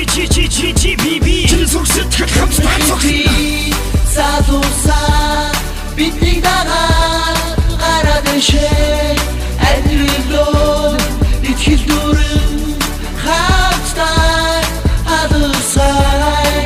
GGGGGBB Чиний зүрх сэтгэл хамтдаа цогцолно Залуусаа бидний дагаад гараад ишээ Амьдралоо итгэл дүрэн хамтдаа алсай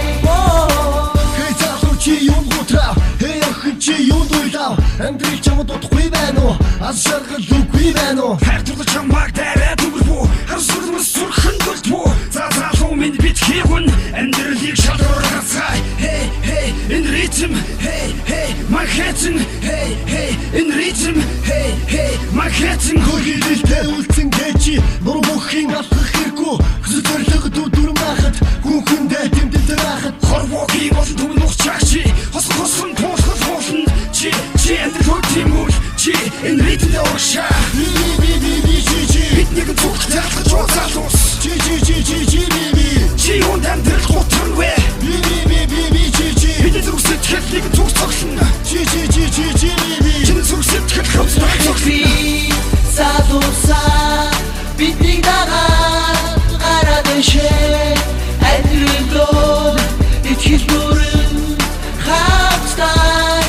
Хей залуу чи юм гутраа Хей охин чи юм дуйлаа Амьдрал чамд утахгүй байна уу Аз шаргал үгүй байна уу Хайртурлаж чамайг дайраад өнгөрвөө Харсурмас зүрхэн дөлтвөө Залуу минь битгийгүн Амьдралыг шалгуургацгай Hey hey in rhythm Hey hey Manhattan Hey hey in rhythm Hey hey Manhattan Хөлгөлтэй үлдсэн гэчи Нур бүхийн алхах хэрэггүй Хөсөлөрлөг дүүрэн байхад Хүүхэндээ тэмдэл зарахад Хорвогийн олон түмэн ухчаагчи Хосон туушгал хуулна Чи амьдрал хөтимүүл Чи энэ ритмд урагшаа Бид нэгэн зүгт ялгаж уузаалуус Чи юунд амьдрал гутран вэ Бидний зүрх сэтгэл нэгэн зүгт цогцолно Чиний зүрх сэтгэл хамтдаа цогцолно Залуусаа бидний дагаад гараад ишээ Амьдралоо итгэл дүрэн хамтдаа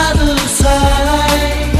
алсай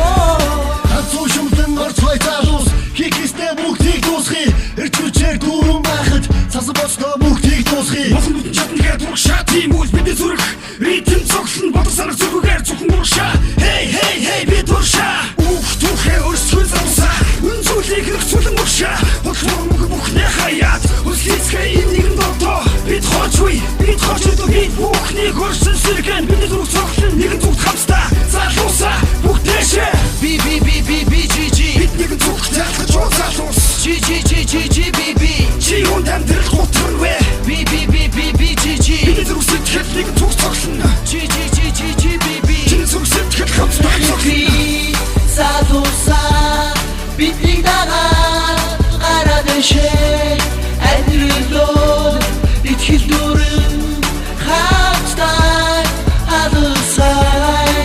Хацуу шүмтэн марц байталус Хикистэй бүгдийг дуусгий Эрчүүчээр дүүрэн байхад Цасан боцноо бүгдийг дуусгий Мохон бүтэн чаднгээд урагшаа Тийм үл бидний зүрх ритм цогцолно Бодох санах зүрхүүгээр зөвхөн урагшаа Hey hey hey бид урагшаа Түүхээ өрсгөл залуусаа Үн зүйлийг хэрэгцүүлэн урагшаа Бодлого мөнгө бүхнээ хаяад Үслицгээ энэ нэгэн дото Бид хоочгүй бид бүхнийг өрсөн сэргэн Бидний зүрх цогцолно нэгэн зүгт хамтдаа Залуусаа бүгдээшээ BBBBBGG Бид нэгэн зүгт ялгаж уузаалуус GGGGGBB Чи юунд амьдрал гутран вэ BBBBBGG Бидний зүрх сэтгэл нэгэн зүгт цогцолно GGGGGBB Чиний зүрх сэтгэл хамтдаа цогцолно Залуусаа бидний дагаад гараад ишээ Амьдралоо итгэл дүрэн хамтдаа алсай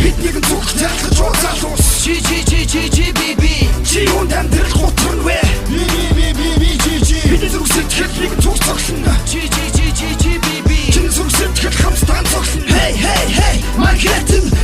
Бид нэгэн зүгт ялгаж уузаалуус GGGGGBB Чи юунд амьдрал гутран вэ Бидний зүрх сэтгэл нэгэн зүгт цогцолно GGGGGBB Чиний зүрх сэтгэл хамтдаа цогцолно Hey hey hey Manhattan